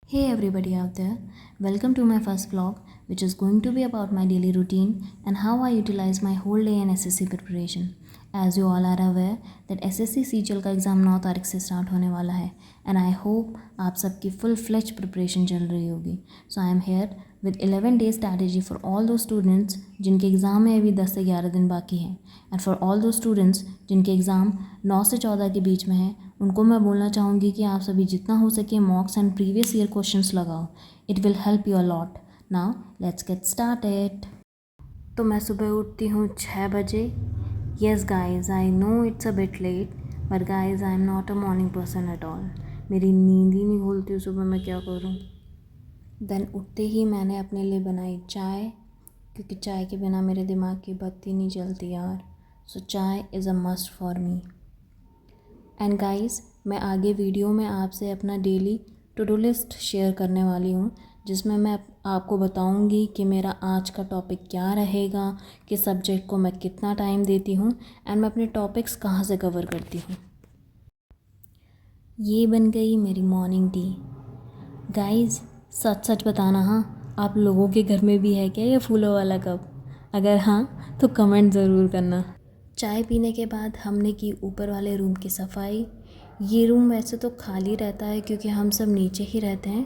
Hey everybody out there, welcome to my first vlog, which is going to be about my daily routine and how I utilize my whole day in SSC preparation. As you all are aware that SSC CGL का exam 9 तारीख से start होने वाला है and I hope आप सबकी full fledge preparation चल रही होगी. So I am here with 11 days strategy for all those students जिनके एग्ज़ाम में अभी 10 से 11 दिन बाकी हैं and for all those students जिनके एग्ज़ाम 9 से 14 के बीच में है. उनको मैं बोलना चाहूँगी कि आप सभी जितना हो सके mocks and previous year questions लगाओ. It will help you a lot. Now let's get started. तो मैं सुबह उठती हूँ 6 बजे. Yes guys, I know it's a bit late, but guys I am not a morning person at all. मेरी नींद ही नहीं खुलती सुबह, मैं क्या करूँ. देन उठते ही मैंने अपने लिए बनाई चाय, क्योंकि चाय के बिना मेरे दिमाग की बत्ती नहीं चलती यार. So chai is a must for me. And guys, मैं आगे वीडियो में आपसे अपना daily to do list share करने वाली हूँ, जिसमें मैं आपको बताऊँगी कि मेरा आज का टॉपिक क्या रहेगा, कि सब्जेक्ट को मैं कितना टाइम देती हूँ एंड मैं अपने टॉपिक्स कहाँ से कवर करती हूँ. ये बन गई मेरी मॉर्निंग टी. गाइस, सच सच बताना, हाँ आप लोगों के घर में भी है क्या ये फूलों वाला कप? अगर हाँ तो कमेंट ज़रूर करना. चाय पीने के बाद हमने की ऊपर वाले रूम की सफाई. ये रूम वैसे तो खाली रहता है क्योंकि हम सब नीचे ही रहते हैं,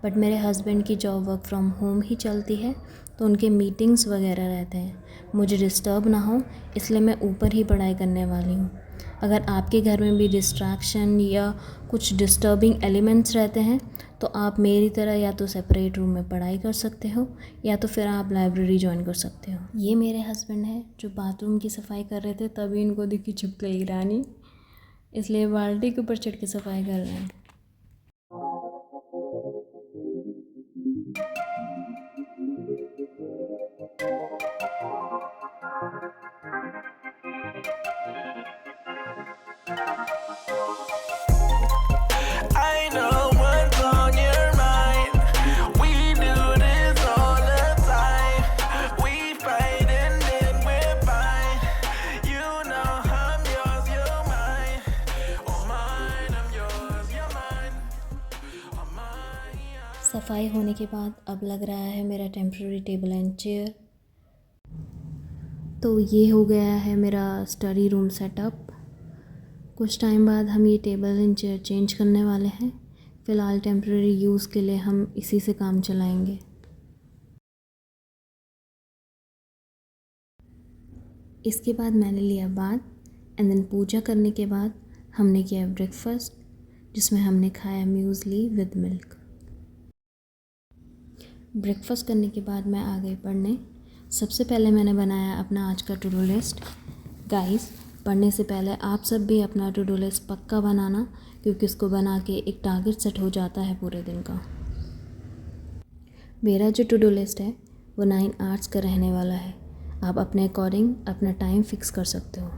बट मेरे हस्बैंड की जॉब वर्क फ्रॉम होम ही चलती है, तो उनके मीटिंग्स वगैरह रहते हैं. मुझे डिस्टर्ब ना हो इसलिए मैं ऊपर ही पढ़ाई करने वाली हूँ. अगर आपके घर में भी डिस्ट्रैक्शन या कुछ डिस्टर्बिंग एलिमेंट्स रहते हैं तो आप मेरी तरह या तो सेपरेट रूम में पढ़ाई कर सकते हो या तो फिर आप लाइब्रेरी ज्वाइन कर सकते हो. ये मेरे हस्बैंड हैं जो बाथरूम की सफाई कर रहे थे, तभी इनको दिखी छिपकली रानी, इसलिए बाल्टी के ऊपर चढ़ के सफाई कर रहे हैं. I know what's on your mind. We do this all the time. We fight and then we're fine. You know I'm yours, you're mine. Oh mine, I'm yours, you're mine. Oh mine. सफाई होने के बाद अब लग रहा है मेरा temporary table and chair. तो ये हो गया है मेरा स्टडी रूम सेटअप. कुछ टाइम बाद हम ये टेबल एंड चेयर चेंज करने वाले हैं. फ़िलहाल टेम्प्रेरी यूज़ के लिए हम इसी से काम चलाएंगे. इसके बाद मैंने लिया बाथ एंड देन पूजा करने के बाद हमने किया ब्रेकफास्ट, जिसमें हमने खाया म्यूज़ली विद मिल्क. ब्रेकफास्ट करने के बाद मैं आ गई पढ़ने. सबसे पहले मैंने बनाया अपना आज का टू डू लिस्ट. गाइस, पढ़ने से पहले आप सब भी अपना टू डू लिस्ट पक्का बनाना, क्योंकि इसको बना के एक टारगेट सेट हो जाता है पूरे दिन का. मेरा जो टू डू लिस्ट है वो 9 आवर्स का रहने वाला है. आप अपने अकॉर्डिंग अपना टाइम फिक्स कर सकते हो.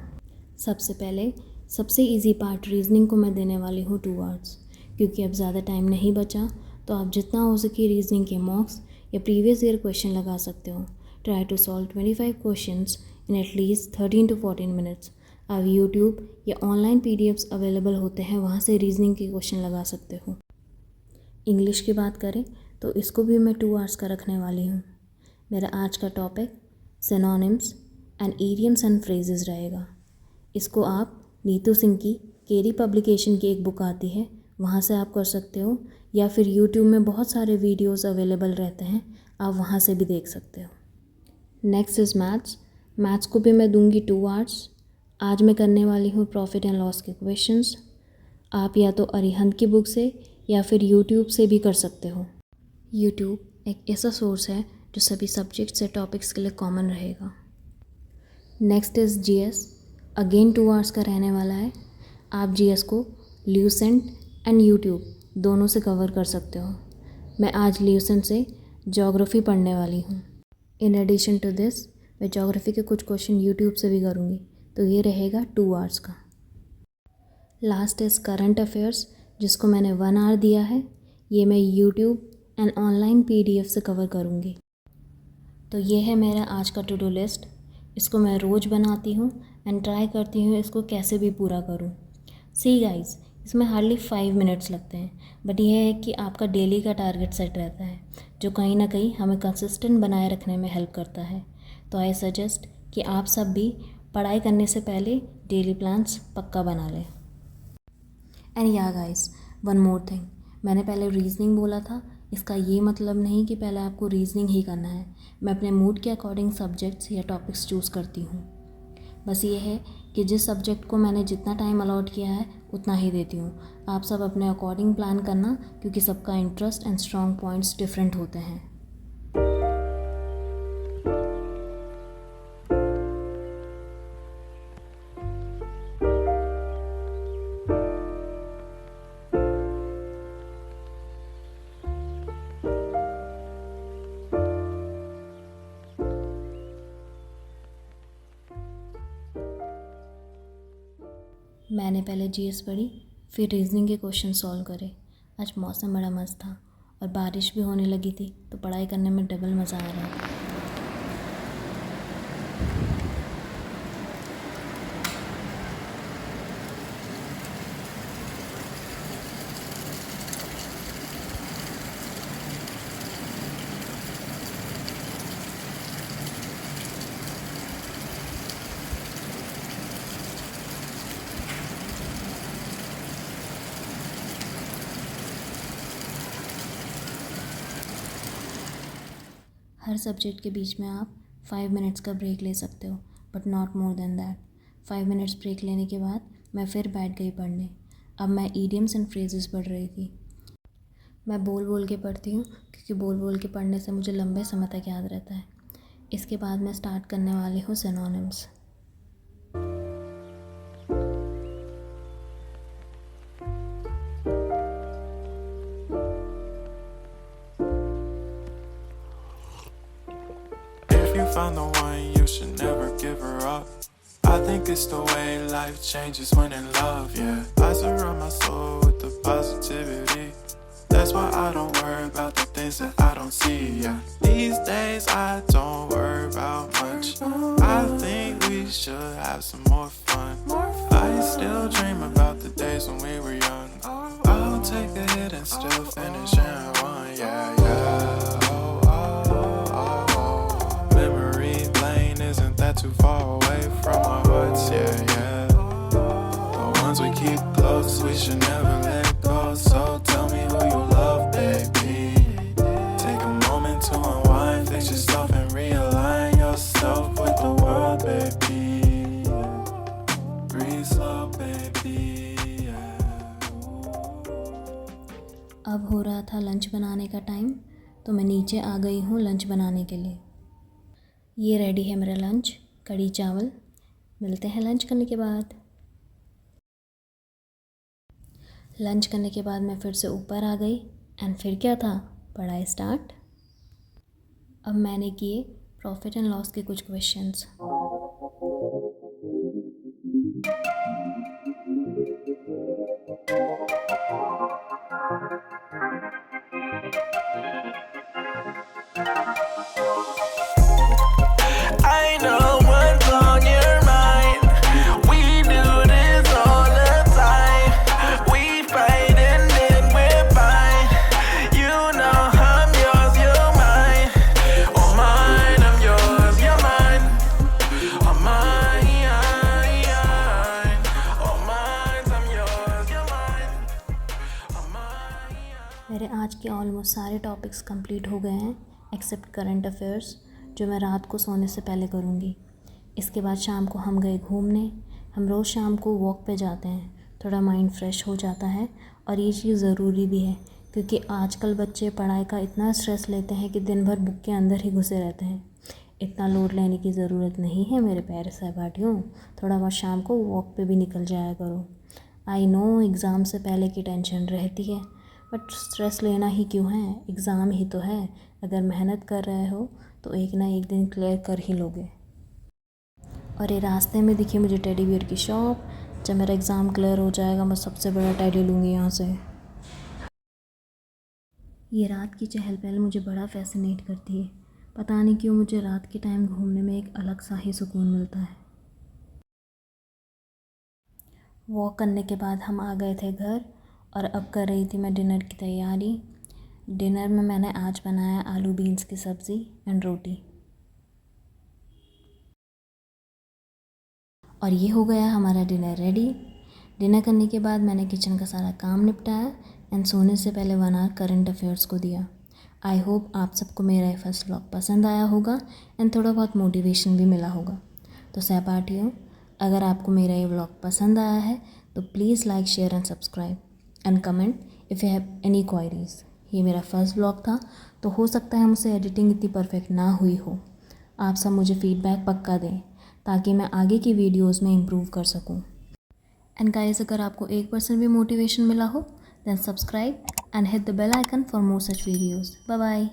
सबसे पहले सबसे इजी पार्ट रीजनिंग को मैं देने वाली हूँ 2 आवर्स, क्योंकि अब ज़्यादा टाइम नहीं बचा. तो आप जितना हो सके रीजनिंग के मॉक्स या प्रीवियस ईयर क्वेश्चन लगा सकते हो. Try to solve 25 questions in at least 13 to 14 minutes. अब यूट्यूब या ऑनलाइन PDFs अवेलेबल होते हैं, वहाँ से रीजनिंग के क्वेश्चन लगा सकते हो. इंग्लिश की बात करें तो इसको भी मैं 2 आवर्स का रखने वाली हूँ. मेरा आज का topic synonyms and idioms and phrases रहेगा. इसको आप नीतू सिंह की केरी पब्लिकेशन की एक बुक आती है, वहाँ से आप कर सकते हो, या फिर यूट्यूब में बहुत सारे वीडियोस अवेलेबल रहते हैं, आप वहाँ से भी देख सकते हो. Next is maths. मैथ्स को भी मैं दूंगी 2 आवर्स. आज मैं करने वाली हूँ प्रॉफिट एंड लॉस के क्वेश्चंस. आप या तो अरिहंत की बुक से या फिर यूट्यूब से भी कर सकते हो. यूट्यूब एक ऐसा सोर्स है जो सभी सब्जेक्ट्स से टॉपिक्स के लिए कॉमन रहेगा. Next is GS. Again 2 hours का रहने वाला है. आप GS को ल्यूसेंट एंड यूट्यूब दोनों से कवर कर सकते हो. मैं आज ल्यूसेंट से ज्योग्राफी पढ़ने वाली हूँ. इन एडिशन टू दिस मैं ज्योग्राफी के कुछ क्वेश्चन यूट्यूब से भी करूँगी, तो ये रहेगा 2 आवर्स का. लास्ट इज़ करंट अफेयर्स, जिसको मैंने 1 आवर दिया है. ये मैं यूट्यूब एंड ऑनलाइन PDF से कवर करूँगी. तो ये है मेरा आज का टू डू लिस्ट. इसको मैं रोज़ बनाती हूँ एंड ट्राई करती हूँ इसको कैसे भी पूरा करूँ. सी गाइस, इसमें हार्डली 5 मिनट्स लगते हैं, बट यह है कि आपका डेली का टारगेट सेट रहता है जो कहीं ना कहीं हमें कंसिस्टेंट बनाए रखने में हेल्प करता है। तो आई सजेस्ट कि आप सब भी पढ़ाई करने से पहले डेली प्लान्स पक्का बना लें। एंड या गाइस, वन मोर थिंग, मैंने पहले रीजनिंग बोला था, इसका ये मतलब नहीं कि पहले आपको रीजनिंग ही करना है। मैं अपने मूड के अकॉर्डिंग सब्जेक्ट्स या टॉपिक्स चूज़ करती हूँ। बस ये है कि जिस सब्जेक्ट को मैंने जितना टाइम अलॉट किया है उतना ही देती हूँ। आप सब अपने अकॉर्डिंग प्लान करना, क्योंकि सबका interest and strong points different होते हैं। मैंने पहले जीएस पढ़ी, फिर रीजनिंग के क्वेश्चन सॉल्व करे। आज मौसम बड़ा मस्त था और बारिश भी होने लगी थी, तो पढ़ाई करने में डबल मज़ा आ रहा था। हर सब्जेक्ट के बीच में आप 5 मिनट्स का ब्रेक ले सकते हो, but not more than that. 5 minutes break लेने के बाद मैं फिर बैठ गई पढ़ने। अब मैं ईडियम्स एंड फ्रेजेस पढ़ रही थी। मैं बोल बोल के पढ़ती हूँ, क्योंकि बोल बोल के पढ़ने से मुझे लंबे समय तक याद रहता है। इसके बाद मैं स्टार्ट करने वाली हूँ synonyms. If you found the one, you should never give her up. I think it's the way life changes when in love, yeah. I surround my soul with the positivity. That's why I don't worry about the things that I don't see, yeah. These days I don't worry about much. I think we should have some more fun. I still dream about the days when we were young. I'll take a hit and still finish and one, yeah, yeah. Memory lane, isn't that too far away from our hearts, yeah, yeah. The ones we keep close, we should never let go. So tell me who you love, baby. Take a moment to unwind, fix yourself and realign yourself with the world, baby. Breathe slow, baby, yeah. अब हो रहा था lunch बनाने का time, तो मैं नीचे आ गई हूँ लंच बनाने के लिए। ये रेडी है मेरा लंच, कढ़ी चावल। मिलते हैं लंच करने के बाद। लंच करने के बाद मैं फिर से ऊपर आ गई एंड फिर क्या था, पढ़ाई स्टार्ट। अब मैंने किए प्रॉफिट एंड लॉस के कुछ questions. I know what's on your mind. We do this all the time. We fight and then we're fine. You know I'm yours, you're mine. Oh mine, I'm yours, you're mine. Oh mine, oh mine, I'm yours, you're mine. Oh mine. मेरे आज के almost सारे topics complete हो गए हैं, accept current affairs, जो मैं रात को सोने से पहले करूँगी। इसके बाद शाम को हम गए घूमने। हम रोज़ शाम को वॉक पे जाते हैं, थोड़ा माइंड फ्रेश हो जाता है और ये चीज़ ज़रूरी भी है, क्योंकि आजकल बच्चे पढ़ाई का इतना स्ट्रेस लेते हैं कि दिन भर बुक के अंदर ही घुसे रहते हैं। इतना लोड लेने की ज़रूरत नहीं है मेरे प्यारे सहपाठियों। थोड़ा बहुत शाम को वॉक पे भी निकल जाया करो। आई नो एग्ज़ाम से पहले की टेंशन रहती है, बट स्ट्रेस लेना ही क्यों है, एग्ज़ाम ही तो है। अगर मेहनत कर रहे हो तो एक ना एक दिन क्लियर कर ही लोगे। और ये रास्ते में दिखी मुझे टेडी बियर की शॉप। जब मेरा एग्ज़ाम क्लियर हो जाएगा मैं सबसे बड़ा टेडी लूँगी यहाँ से। ये रात की चहल पहल मुझे बड़ा फैसिनेट करती है। पता नहीं क्यों मुझे रात के टाइम घूमने में एक अलग सा ही सुकून मिलता है। वॉक करने के बाद हम आ गए थे घर और अब कर रही थी मैं डिनर की तैयारी। डिनर में मैंने आज बनाया आलू बीन्स की सब्ज़ी एंड रोटी। और ये हो गया हमारा डिनर रेडी। डिनर करने के बाद मैंने किचन का सारा काम निपटाया एंड सोने से पहले 1 आवर करंट अफेयर्स को दिया। आई होप आप सबको मेरा ये फर्स्ट व्लॉग पसंद आया होगा एंड थोड़ा बहुत मोटिवेशन भी मिला होगा। तो सहपाठियों, अगर आपको मेरा ये व्लॉग पसंद आया है तो please like, share and subscribe and comment if you have any queries. ये मेरा फर्स्ट व्लॉग था तो हो सकता है मुझसे एडिटिंग इतनी परफेक्ट ना हुई हो। आप सब मुझे फ़ीडबैक पक्का दें ताकि मैं आगे की वीडियोस में इम्प्रूव कर सकूं। एंड गाइस, अगर आपको 1% भी मोटिवेशन मिला हो then subscribe and hit the bell icon for more such videos. Bye bye.